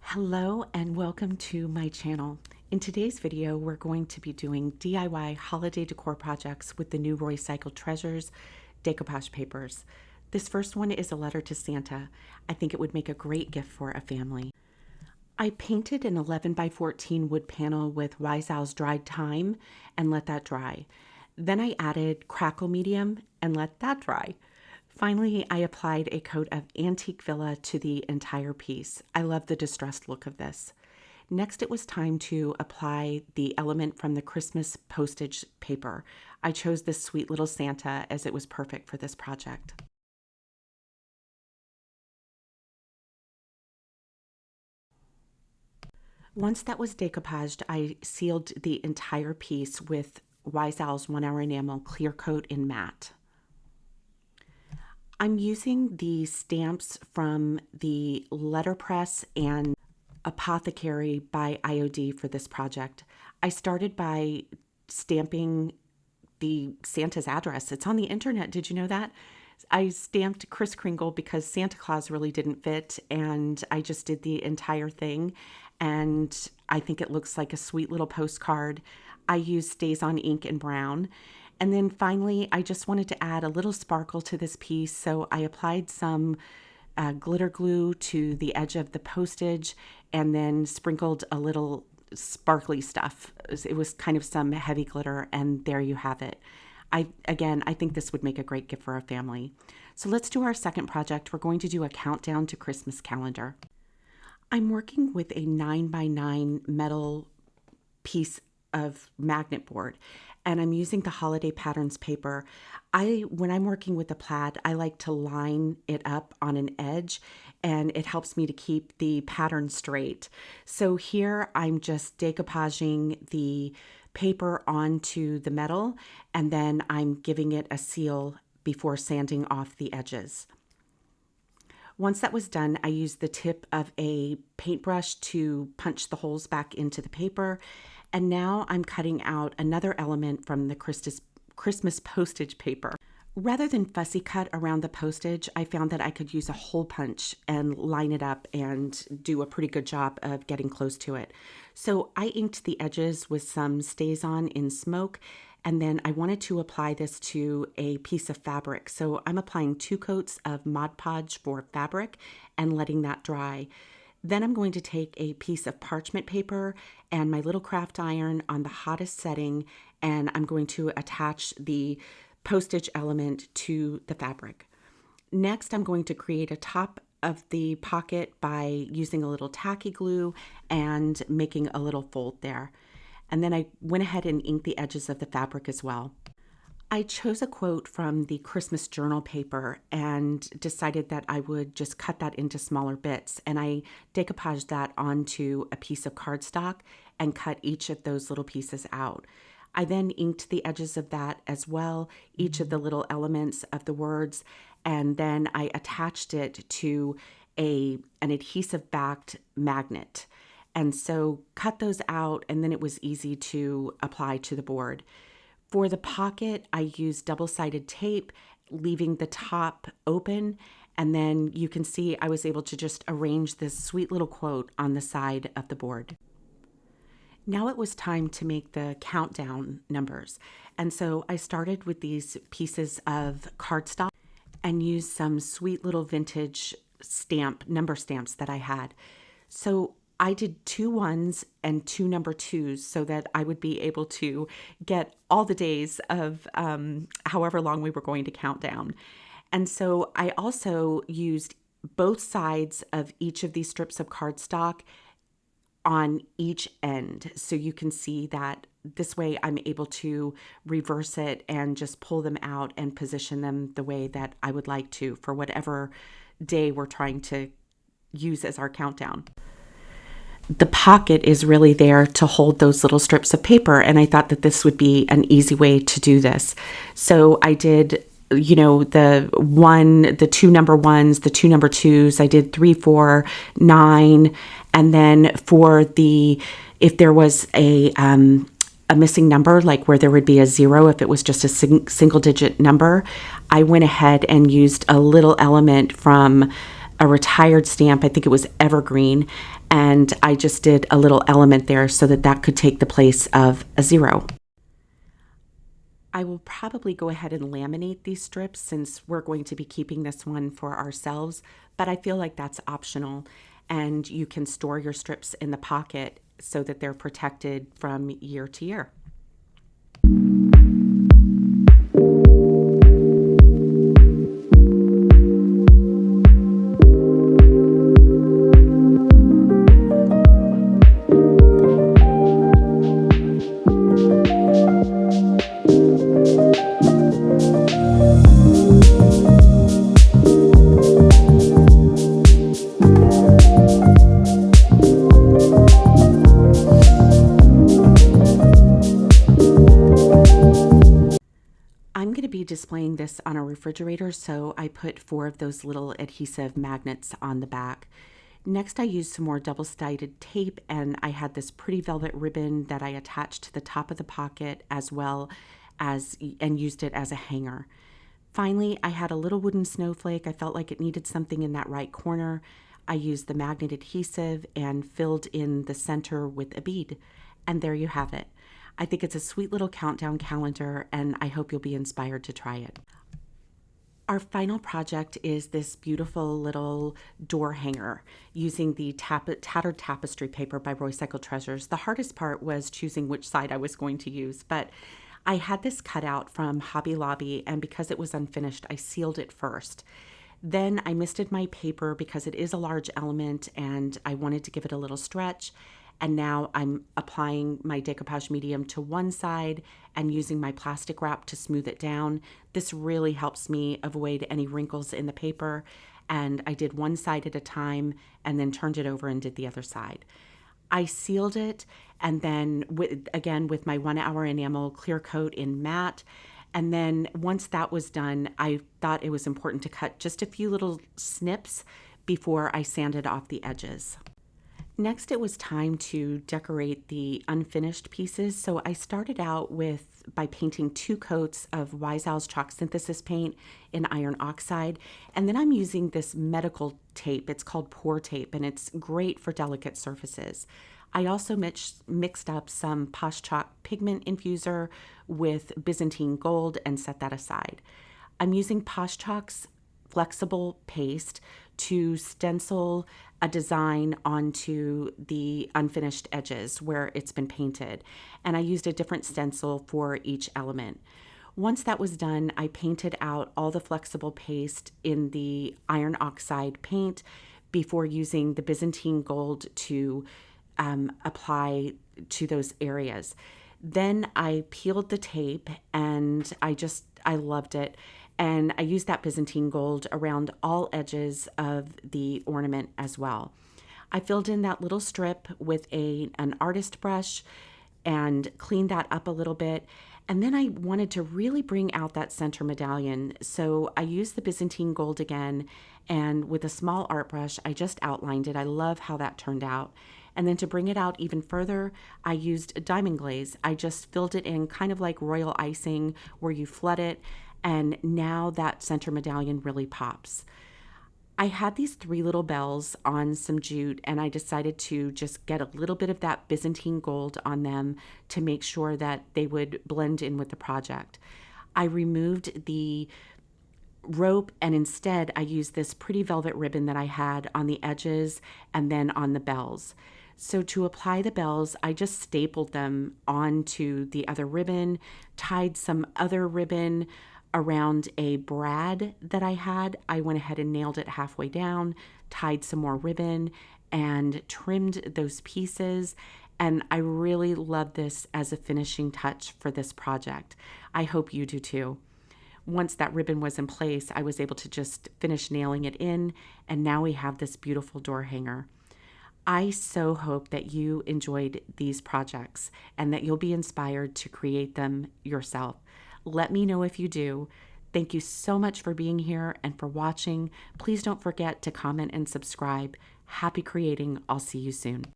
Hello and welcome to my channel. In today's video, we're going to be doing DIY holiday decor projects with the new Roycycled Treasures Decoupage papers. This first one is a letter to Santa. I think it would make a great gift for a family. I painted an 11 by 14 wood panel with Roycycled's dried thyme and let that dry. Then I added crackle medium and let that dry. Finally, I applied a coat of antique villa to the entire piece. I love the distressed look of this. Next, it was time to apply the element from the Christmas postage paper. I chose this sweet little Santa as it was perfect for this project. Once that was decoupaged, I sealed the entire piece with Roycycled's 1 Hour Enamel Clear Coat in Matte. I'm using the stamps from the letterpress and Apothecary by IOD for this project. I started by stamping the Santa's address. It's on the internet. Did you know that? I stamped Kris Kringle because Santa Claus really didn't fit, and I just did the entire thing, and I think it looks like a sweet little postcard. I used Stays On ink in brown. And then finally, I just wanted to add a little sparkle to this piece, so I applied some glitter glue to the edge of the postage and then sprinkled a little sparkly stuff. It was kind of some heavy glitter, and there you have it. I think this would make a great gift for a family. So let's do our second project. We're going to do a countdown to Christmas calendar. I'm working with a 9x9 metal piece of magnet board, and I'm using the Holiday Patterns paper. When I'm working with the plaid, I like to line it up on an edge, and it helps me to keep the pattern straight. So here I'm just decoupaging the paper onto the metal, and then I'm giving it a seal before sanding off the edges. Once that was done, I used the tip of a paintbrush to punch the holes back into the paper. And now I'm cutting out another element from the Christmas postage paper. Rather than fussy cut around the postage, I found that I could use a hole punch and line it up and do a pretty good job of getting close to it. So I inked the edges with some Stays On in smoke, and then I wanted to apply this to a piece of fabric. So I'm applying 2 coats of Mod Podge for fabric and letting that dry. Then I'm going to take a piece of parchment paper and my little craft iron on the hottest setting, and I'm going to attach the postage element to the fabric. Next, I'm going to create a top of the pocket by using a little tacky glue and making a little fold there. And then I went ahead and inked the edges of the fabric as well. I chose a quote from the Christmas journal paper and decided that I would just cut that into smaller bits, and I decoupaged that onto a piece of cardstock and cut each of those little pieces out. I then inked the edges of that as well, each of the little elements of the words, and then I attached it to an adhesive backed magnet. And so cut those out, and then it was easy to apply to the board. For the pocket, I used double-sided tape, leaving the top open, and then you can see I was able to just arrange this sweet little quote on the side of the board. Now it was time to make the countdown numbers, and so I started with these pieces of cardstock and used some sweet little vintage number stamps that I had. So I did 2 1s and 2 number 2s so that I would be able to get all the days of however long we were going to count down. And so I also used both sides of each of these strips of cardstock on each end. So you can see that this way I'm able to reverse it and just pull them out and position them the way that I would like to for whatever day we're trying to use as our countdown. The pocket is really there to hold those little strips of paper, and I thought that this would be an easy way to do this. So I did, the 2 number 1s, the 2 number 2s, I did 3, 4, 9, and then if there was a missing number, like where there would be a 0, if it was just a single digit number, I went ahead and used a little element from a retired stamp. I think it was evergreen, and I just did a little element there so that that could take the place of a 0. I will probably go ahead and laminate these strips since we're going to be keeping this one for ourselves, but I feel like that's optional, and you can store your strips in the pocket so that they're protected from year to year. I'm going to be displaying this on a refrigerator, so I put 4 of those little adhesive magnets on the back. Next, I used some more double-sided tape, and I had this pretty velvet ribbon that I attached to the top of the pocket as well as, and used it as a hanger. Finally, I had a little wooden snowflake. I felt like it needed something in that right corner. I used the magnet adhesive and filled in the center with a bead. And there you have it. I think it's a sweet little countdown calendar, and I hope you'll be inspired to try it. Our final project is this beautiful little door hanger using the tattered tapestry paper by Roycycled Treasures. The hardest part was choosing which side I was going to use, but I had this cut out from Hobby Lobby, and because it was unfinished, I sealed it first. Then I misted my paper because it is a large element and I wanted to give it a little stretch. And now I'm applying my decoupage medium to one side and using my plastic wrap to smooth it down. This really helps me avoid any wrinkles in the paper. And I did one side at a time and then turned it over and did the other side. I sealed it, and then again with my 1 hour enamel clear coat in matte. And then once that was done, I thought it was important to cut just a few little snips before I sanded off the edges. Next, it was time to decorate the unfinished pieces. So I started out by painting 2 coats of Wise Owl's chalk synthesis paint in iron oxide. And then I'm using this medical tape. It's called pour tape, and it's great for delicate surfaces. I also mixed up some Posh Chalk pigment infuser with Byzantine gold and set that aside. I'm using Posh Chalk's flexible paste to stencil a design onto the unfinished edges where it's been painted. And I used a different stencil for each element. Once that was done, I painted out all the flexible paste in the iron oxide paint before using the Byzantine gold to apply to those areas. Then I peeled the tape, and I loved it. And I used that Byzantine gold around all edges of the ornament as well. I filled in that little strip with an artist brush and cleaned that up a little bit. And then I wanted to really bring out that center medallion. So I used the Byzantine gold again, and with a small art brush, I just outlined it. I love how that turned out. And then to bring it out even further, I used diamond glaze. I just filled it in kind of like royal icing where you flood it, and now that center medallion really pops. I had these 3 little bells on some jute, and I decided to just get a little bit of that Byzantine gold on them to make sure that they would blend in with the project. I removed the rope, and instead I used this pretty velvet ribbon that I had on the edges and then on the bells. So to apply the bells, I just stapled them onto the other ribbon, tied some other ribbon around a brad that I had. I went ahead and nailed it halfway down, tied some more ribbon, and trimmed those pieces. And I really love this as a finishing touch for this project. I hope you do too. Once that ribbon was in place, I was able to just finish nailing it in, and now we have this beautiful door hanger. I so hope that you enjoyed these projects and that you'll be inspired to create them yourself. Let me know if you do. Thank you so much for being here and for watching. Please don't forget to comment and subscribe. Happy creating. I'll see you soon.